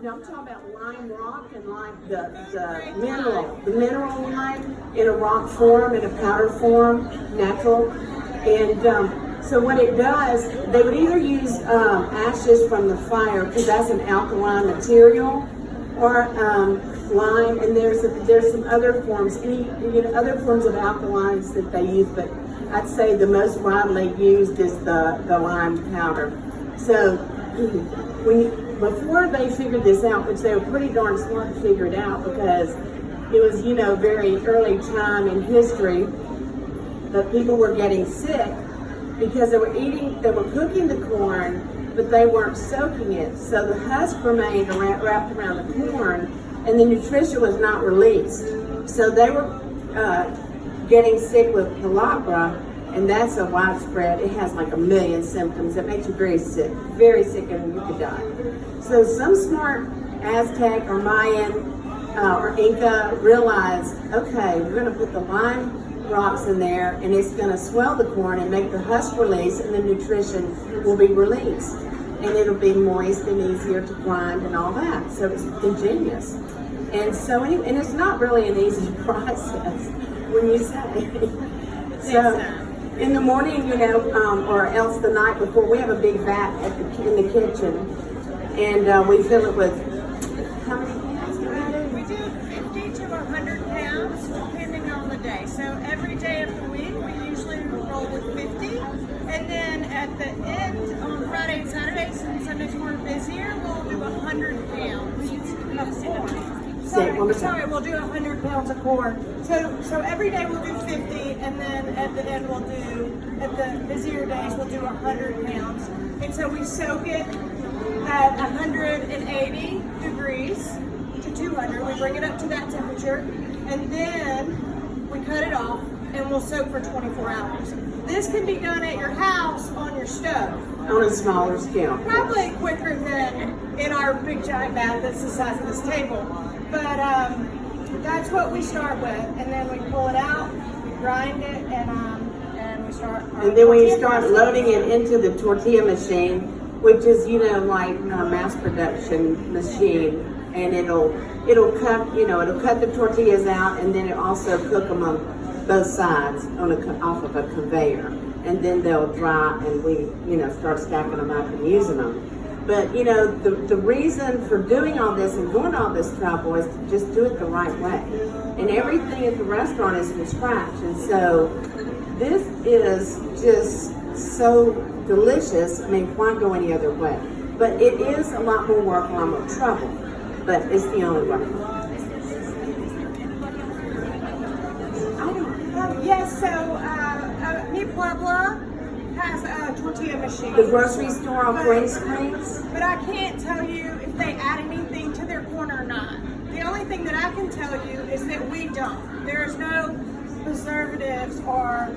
No, I'm talking about lime rock and the mineral lime in a rock form, in a powder form, natural. And so what it does, they would either use ashes from the fire, because that's an alkaline material, or lime, and there's some other forms, other forms of alkalines that they use, but I'd say the most widely used is the lime powder. So before they figured this out, which they were pretty darn smart to figure it out, because it was, very early time in history that people were getting sick because they were cooking the corn, but they weren't soaking it. So the husk remained wrapped around the corn, and the nutrition was not released. So they were getting sick with pellagra, and that's a widespread. It has like 1 million symptoms. It makes you very sick, and you could die. So some smart Aztec or Mayan or Inca realized, okay, we're going to put the lime rocks in there, and it's going to swell the corn and make the husk release, and the nutrition will be released, and it'll be moist and easier to grind and all that. So it's ingenious. And so, and it's not really an easy process when you say. So in the morning, or else the night before, we have a big vat in the kitchen, and we fill it with, how many pounds do we do? We do 50 to 100 pounds, depending on the day. So every day of the week, we usually roll with 50. And then at the end, on Friday and Saturday, since Sundays we're busier, we'll do 100 pounds of corn. Sorry, we'll do 100 pounds of corn. So every day we'll do 50, and then at the end at the busier days, we'll do 100 pounds. And so we soak it at 180 degrees to 200. We bring it up to that temperature, and then we cut it off, and we'll soak for 24 hours. This can be done at your house on your stove. On a smaller scale. Probably quicker than in our big giant bath that's the size of this table. But that's what we start with, and then we pull it out, we grind it, and we start. And then we start loading it into the tortilla machine, which is like a mass production machine, and it'll cut the tortillas out, and then it also cook them on both sides off of a conveyor, and then they'll dry, and we start stacking them up and using them. But the reason for doing all this and going all this trouble is to just do it the right way. And everything at the restaurant is from scratch. And so this is just so delicious. I mean, why go any other way? But it is a lot more work, a lot more trouble. But it's the only way. Yes, so Mi Puebla has a tortilla machine. The grocery store on Green Springs? But I can't tell you if they add anything to their corn or not. The only thing that I can tell you is that we don't. There's no preservatives or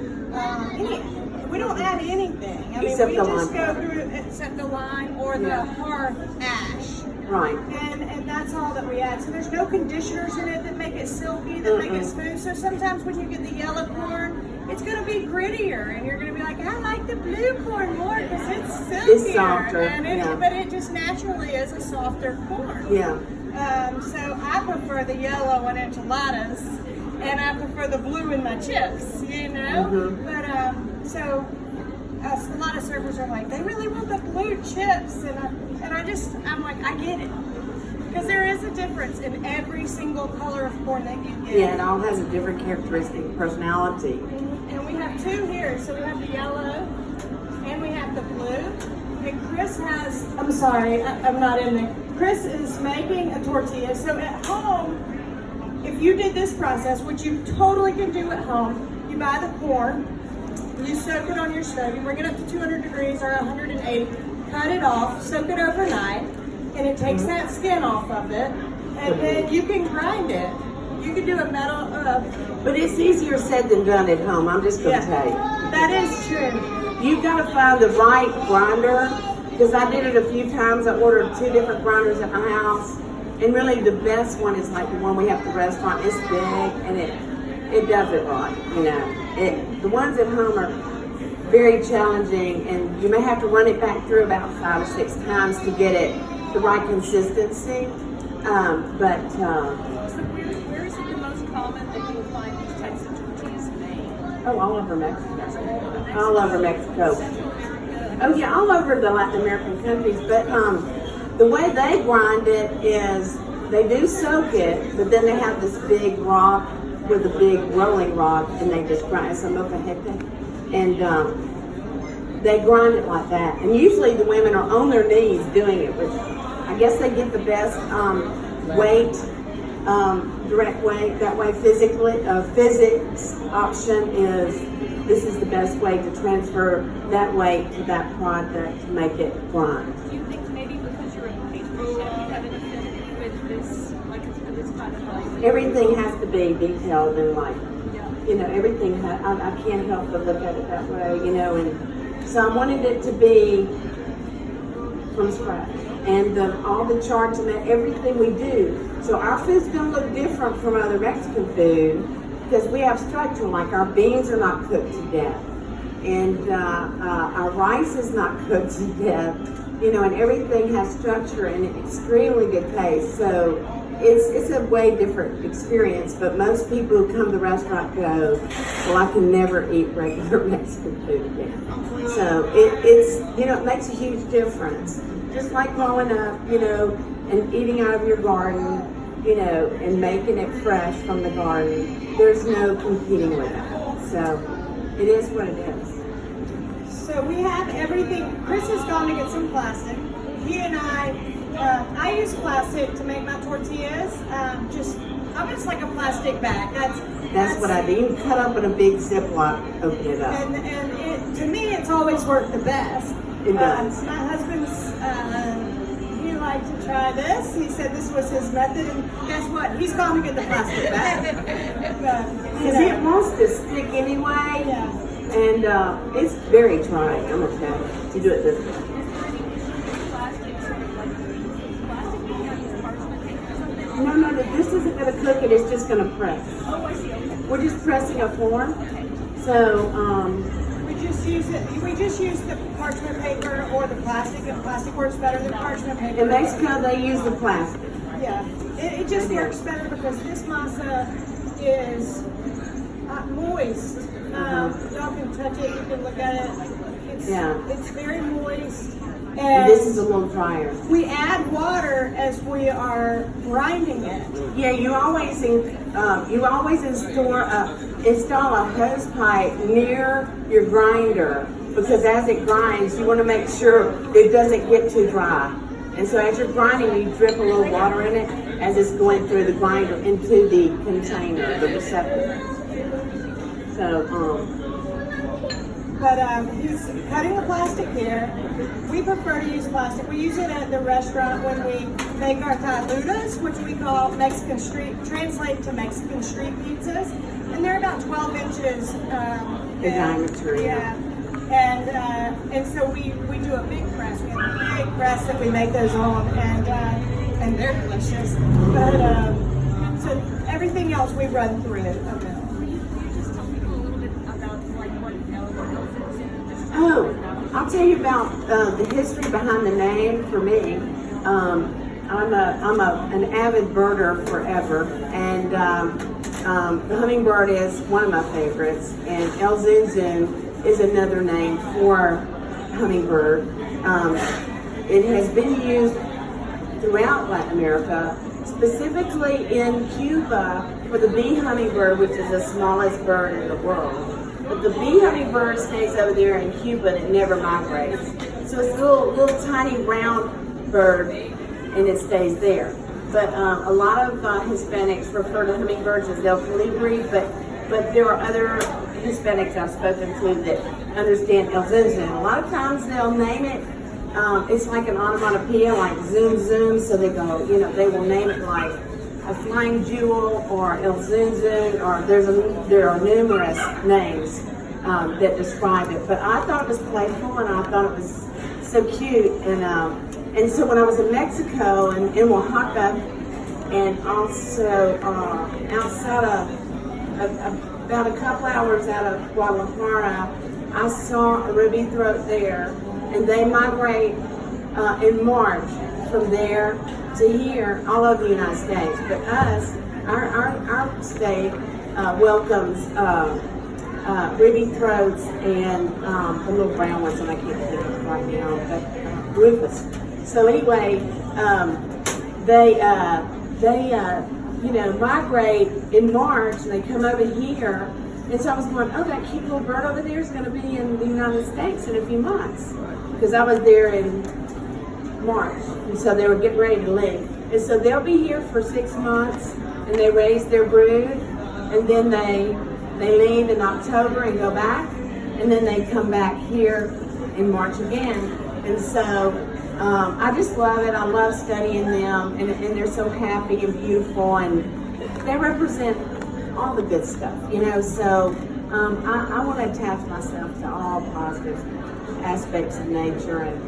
anything. We don't add anything. I mean, we just go through except the lime or the hard ash. Right. And that's all that we add. So there's no conditioners in it that make it silky, that make it smooth. So sometimes when you get the yellow corn, it's going to be grittier, and you're going to be like, I like the blue corn more because it's silkier. It's softer, But it just naturally is a softer corn. Yeah. So I prefer the yellow in enchiladas, and I prefer the blue in my chips, But so a lot of servers are like, they really want the blue chips, and I'm like, I get it. Because there is a difference in every single color of corn that you get. Yeah, it all has a different characteristic, personality. And we have two here. So we have the yellow and we have the blue. And Chris has, I'm sorry, I'm not in there. Chris is making a tortilla. So at home, if you did this process, which you totally can do at home, you buy the corn, you soak it on your stove, you bring it up to 200 degrees or 180, cut it off, soak it overnight, and it takes that skin off of it, and then you can grind it. You can do a metal. But it's easier said than done at home. I'm just going to tell you. That is true. You've got to find the right grinder, because I did it a few times. I ordered 2 different grinders at my house, and really the best one is like the one we have at the restaurant. It's big, and it does it right. The ones at home are very challenging, and you may have to run it back through about 5 or 6 times to get it the right consistency. So where is it the most common that you'll find these types of tortillas made? Oh, all over Mexico. All over Mexico. Central America? Oh yeah, all over the Latin American countries. But the way they grind it is they do soak it, but then they have this big rock with a big rolling rock, and they just grind it. And they grind it like that. And usually the women are on their knees doing it, which I guess they get the best weight, direct weight. That way, physics option is this is the best way to transfer that weight to that product to make it grind. Do you think maybe because you're a pastry chef, you have an affinity with this, like this kind of like? Everything has to be detailed and like, Yeah. you know, everything. I can't help but look at it that way, you know. And so I wanted it to be from scratch, and all the charts and everything we do. So our food's gonna look different from other Mexican food because we have structure. Like our beans are not cooked to death, and our rice is not cooked to death. You know, and everything has structure and an extremely good taste. So it's a way different experience. But most people who come to the restaurant go, well, I can never eat regular Mexican food again. So it's you know, it makes a huge difference. Just like growing up, you know, and eating out of your garden, you know, and making it fresh from the garden. There's no competing with that. So it is what it is. So we have everything. Chris has gone to get some plastic. He and I use plastic to make my tortillas. I'm just like a plastic bag. That's what I do. You can cut up in a big Ziploc, open it up. And it, to me, it's always worked the best. It does. My husband's, he liked to try this. He said this was his method, and guess what? He's gone to get the plastic bag. Because it wants to stick anyway. Yeah. And it's very trying, I'm going to tell you, to do it this way. Plastic sort of like plastic becomes parchment paper or something? No, this isn't going to cook it, it's just going to press. Oh, I see. Okay. We're just pressing a form. So, we just use the parchment paper or the plastic. If plastic works better than parchment paper. in Mexico, they use the plastic. Yeah, it just works better because this masa is moist. Y'all can touch it, you can look at it. It's very moist. And this is a little drier. We add water as we are grinding it. Yeah, you always install a hose pipe near your grinder because as it grinds, you want to make sure it doesn't get too dry. And so as you're grinding, you drip a little water in it as it's going through the grinder into the container, the receptacle. So, But he's cutting the plastic here. We prefer to use plastic. We use it at the restaurant when we make our taludas, which we call Mexican street, translate to Mexican street pizzas. And they're about 12 inches. the diameter. Yeah. And so we do a big press. We have a big press that we make those on, and they're delicious. But so everything else we run through it. Will you just tell people a little bit about like what elephants is? Oh, I'll tell you about the history behind the name for me. I'm an avid birder forever, and the hummingbird is one of my favorites, and El Zunzun is another name for hummingbird. It has been used throughout Latin America, specifically in Cuba for the bee hummingbird, which is the smallest bird in the world. But the bee hummingbird stays over there in Cuba and it never migrates. So it's a little tiny round bird and it stays there. But a lot of Hispanics refer to hummingbirds as El Colibri, but there are other Hispanics I've spoken to that understand El Zunzun. A lot of times they'll name it, it's like an onomatopoeia, like zoom zoom, so they go, they will name it like a flying jewel or El Zunzun, or there are numerous names that describe it. But I thought it was playful and I thought it was so cute. And so when I was in Mexico and in Oaxaca, and also outside of about a couple hours out of Guadalajara, I saw a ruby throat there, and they migrate in March from there to here, all over the United States. But us, our state welcomes ruby throats and the little brown ones, and I can't think of it right now, but rufus. So anyway, they migrate in March, and they come over here. And so I was going, oh, that cute little bird over there is going to be in the United States in a few months, because I was there in March, and so they were getting ready to leave. And so they'll be here for 6 months, and they raise their brood, and then they leave in October and go back, and then they come back here in March again. And so I just love it. I love studying them, and they're so happy and beautiful, and they represent all the good stuff, So I want to attach myself to all positive aspects of nature, and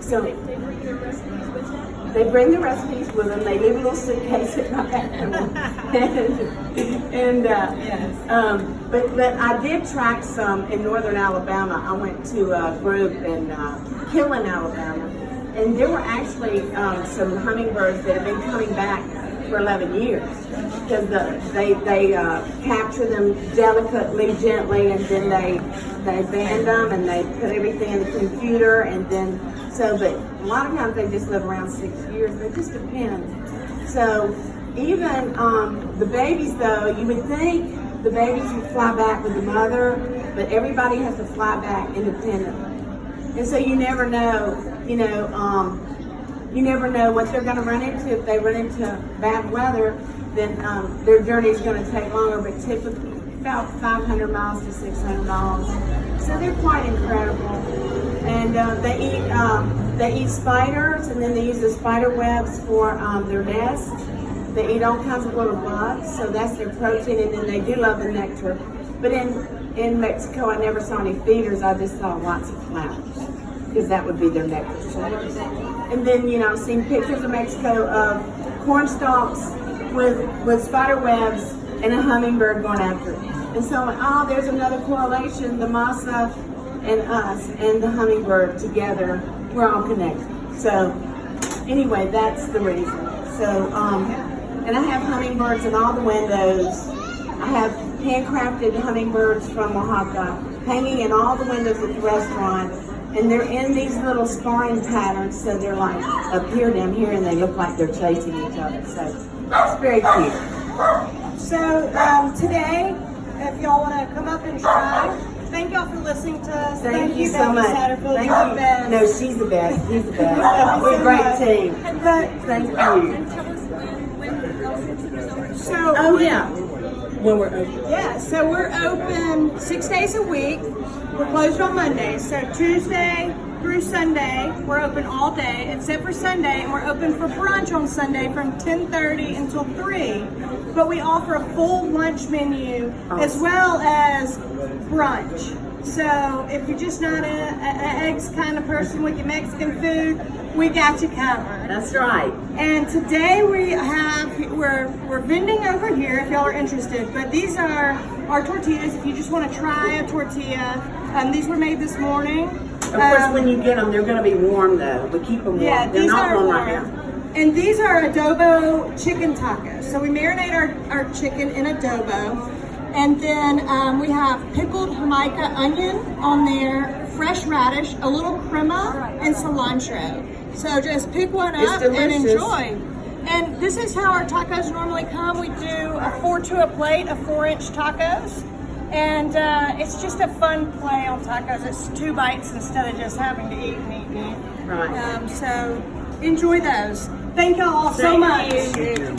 so they bring their recipes with them. they bring the recipes with them. They leave a little suitcase in my bathroom, but I did track some in northern Alabama. I went to a group in Killen, Alabama, and there were actually some hummingbirds that have been coming back for 11 years, because they capture them delicately, gently, and then they band them and they put everything in the computer, and then but a lot of times they just live around 6 years. But it just depends. So even the babies, though, you would think the babies would fly back with the mother, but everybody has to fly back independently, and so you never know. You never know what they're going to run into. If they run into bad weather, then their journey is going to take longer, but typically about 500 miles to 600 miles. So they're quite incredible. And they eat spiders, and then they use the spider webs for their nests. They eat all kinds of little bugs, so that's their protein, and then they do love the nectar. But in Mexico, I never saw any feeders. I just saw lots of flowers, because that would be their nectar source. And then, I've seen pictures of Mexico of corn stalks with spider webs and a hummingbird going after it. And so, there's another correlation. The masa and us and the hummingbird together, we're all connected. So, anyway, that's the reason. So, and I have hummingbirds in all the windows. I have handcrafted hummingbirds from Oaxaca hanging in all the windows at the restaurant. And they're in these little sparring patterns, so they're like up here, down here, and they look like they're chasing each other. So it's very cute. So today, if y'all want to come up and try, thank y'all for listening to us. Thank you so much. Satterfield. Thank You're the you. best. No, she's the best. He's the best. We're a great team. Thank you. And tell us when y'all is over. So, Oh yeah. When we're open. yeah, so we're open 6 days a week. We're closed on Mondays. So Tuesday through Sunday, we're open all day except for Sunday, and we're open for brunch on Sunday from 10:30 until 3. But we offer a full lunch menu as well as brunch. So if you're just not an eggs kind of person with your Mexican food, we got you covered. That's right. And today we're vending over here if y'all are interested. But these are our tortillas. If you just want to try a tortilla, these were made this morning. Of course, when you get them, they're going to be warm though. We keep them warm. Yeah, They're these not are warm warm. right now. And these are adobo chicken tacos. So we marinate our chicken in adobo. And then we have pickled Jamaica onion on there, fresh radish, a little crema, and cilantro. So just pick one It's up and delicious. enjoy. And this is how our tacos normally come. We do a 4 to a plate of 4-inch tacos. And it's just a fun play on tacos. It's 2 bites instead of just having to eat and eat and eat. Right. So enjoy those. Thank y'all all so much. Thank you.